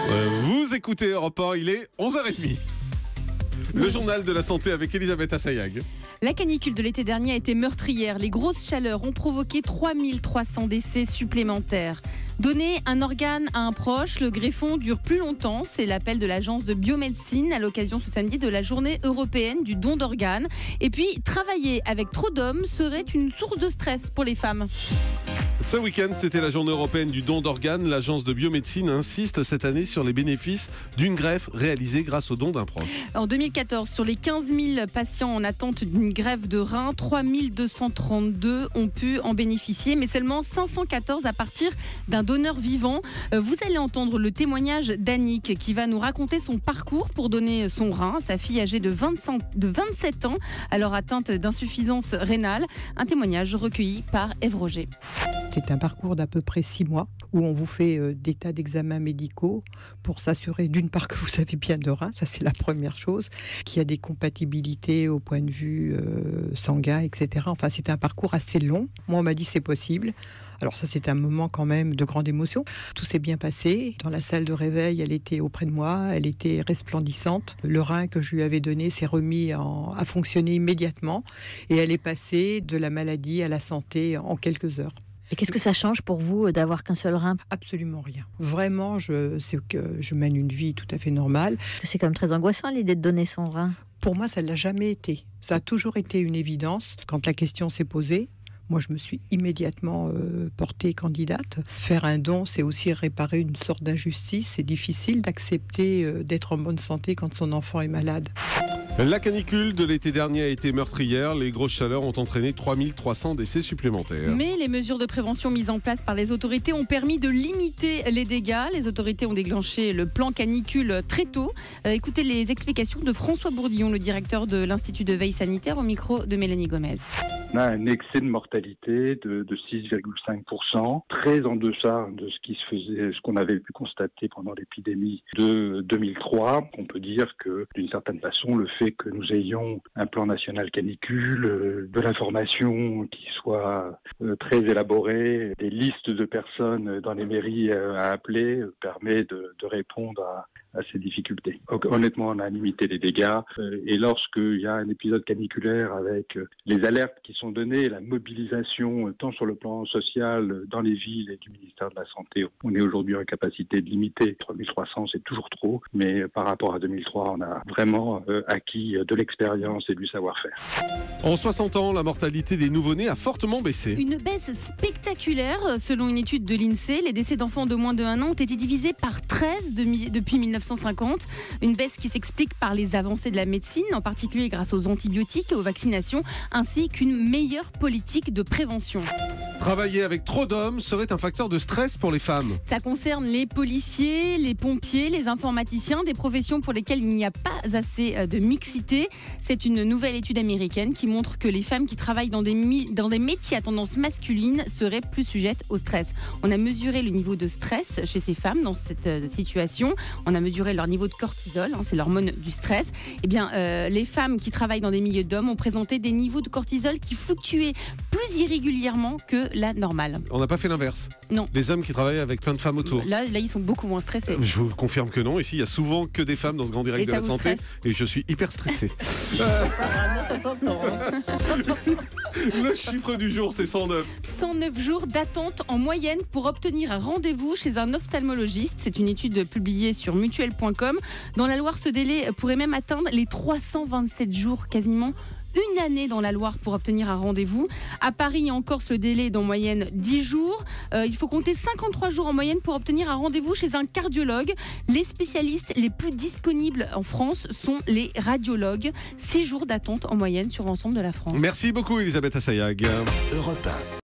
Vous écoutez Europe 1, il est 11h30. Le journal de la santé avec Elisabeth Assayag. La canicule de l'été dernier a été meurtrière. Les grosses chaleurs ont provoqué 3300 décès supplémentaires. Donner un organe à un proche, le greffon dure plus longtemps. C'est l'appel de l'agence de biomédecine à l'occasion ce samedi de la journée européenne du don d'organes. Et puis, travailler avec trop d'hommes serait une source de stress pour les femmes. Ce week-end, c'était la journée européenne du don d'organes. L'agence de biomédecine insiste cette année sur les bénéfices d'une greffe réalisée grâce au don d'un proche. En 2014, sur les 15 000 patients en attente d'une greffe de rein, 3 232 ont pu en bénéficier, mais seulement 514 à partir d'un donneur vivant. Vous allez entendre le témoignage d'Annick qui va nous raconter son parcours pour donner son rein. Sa fille âgée de 27 ans, alors atteinte d'insuffisance rénale. Un témoignage recueilli par Ève Roger. C'est un parcours d'à peu près 6 mois où on vous fait des tas d'examens médicaux pour s'assurer d'une part que vous avez bien de rein, ça c'est la première chose, qu'il y a des compatibilités au point de vue sanguin, etc. Enfin c'est un parcours assez long. Moi on m'a dit c'est possible. Alors ça c'est un moment quand même de grande émotion. Tout s'est bien passé. Dans la salle de réveil, elle était auprès de moi, elle était resplendissante. Le rein que je lui avais donné s'est remis à fonctionner immédiatement et elle est passée de la maladie à la santé en quelques heures. Et qu'est-ce que ça change pour vous d'avoir qu'un seul rein ? Absolument rien. Vraiment, c'est que je mène une vie tout à fait normale. C'est quand même très angoissant l'idée de donner son rein. Pour moi, ça ne l'a jamais été. Ça a toujours été une évidence. Quand la question s'est posée, moi, je me suis immédiatement portée candidate. Faire un don, c'est aussi réparer une sorte d'injustice. C'est difficile d'accepter d'être en bonne santé quand son enfant est malade. La canicule de l'été dernier a été meurtrière. Les grosses chaleurs ont entraîné 3300 décès supplémentaires. Mais les mesures de prévention mises en place par les autorités ont permis de limiter les dégâts. Les autorités ont déclenché le plan canicule très tôt. Écoutez les explications de François Bourdillon, le directeur de l'Institut de veille sanitaire, au micro de Mélanie Gomez. On a un excès de mortalité de 6,5%, très en deçà de ce qu'on avait pu constater pendant l'épidémie de 2003. On peut dire que, d'une certaine façon, le fait que nous ayons un plan national canicule, de l'information qui soit très élaborée, des listes de personnes dans les mairies à appeler, permet de répondre à ces difficultés. Donc, honnêtement, on a limité les dégâts et lorsqu'il y a un épisode caniculaire avec les alertes qui sont données, la mobilisation tant sur le plan social dans les villes et du ministère de la Santé, on est aujourd'hui en capacité de limiter. 3300, c'est toujours trop, mais par rapport à 2003, on a vraiment acquis de l'expérience et du savoir-faire. En 60 ans, la mortalité des nouveau-nés a fortement baissé. Une baisse spectaculaire. Selon une étude de l'INSEE, les décès d'enfants de moins de 1 an ont été divisés par 13 depuis 1950. Une baisse qui s'explique par les avancées de la médecine, en particulier grâce aux antibiotiques et aux vaccinations, ainsi qu'une meilleure politique de prévention. Travailler avec trop d'hommes serait un facteur de stress pour les femmes. Ça concerne les policiers, les pompiers, les informaticiens, des professions pour lesquelles il n'y a pas assez de mixité. C'est une nouvelle étude américaine qui montre que les femmes qui travaillent dans des métiers à tendance masculine seraient plus sujettes au stress. On a mesuré le niveau de stress chez ces femmes dans cette situation. On a mesuré leur niveau de cortisol, c'est l'hormone du stress. Eh bien, les femmes qui travaillent dans des milieux d'hommes ont présenté des niveaux de cortisol qui fluctuaient plus irrégulièrement que la normale. On n'a pas fait l'inverse. Non. Des hommes qui travaillent avec plein de femmes autour. Là, ils sont beaucoup moins stressés. Je vous confirme que non. Ici, il y a souvent que des femmes dans ce grand direct de la santé. Et je suis hyper stressé. Ça s'entend. Le chiffre du jour, c'est 109. 109 jours d'attente en moyenne pour obtenir un rendez-vous chez un ophtalmologiste. C'est une étude publiée sur mutuelle.com. Dans la Loire, ce délai pourrait même atteindre les 327 jours, quasiment une année dans la Loire pour obtenir un rendez-vous. À Paris et en Corse, le délai est d'en moyenne 10 jours. Il faut compter 53 jours en moyenne pour obtenir un rendez-vous chez un cardiologue. Les spécialistes les plus disponibles en France sont les radiologues. 6 jours d'attente en moyenne sur l'ensemble de la France. Merci beaucoup Elisabeth Assayag. Europe 1.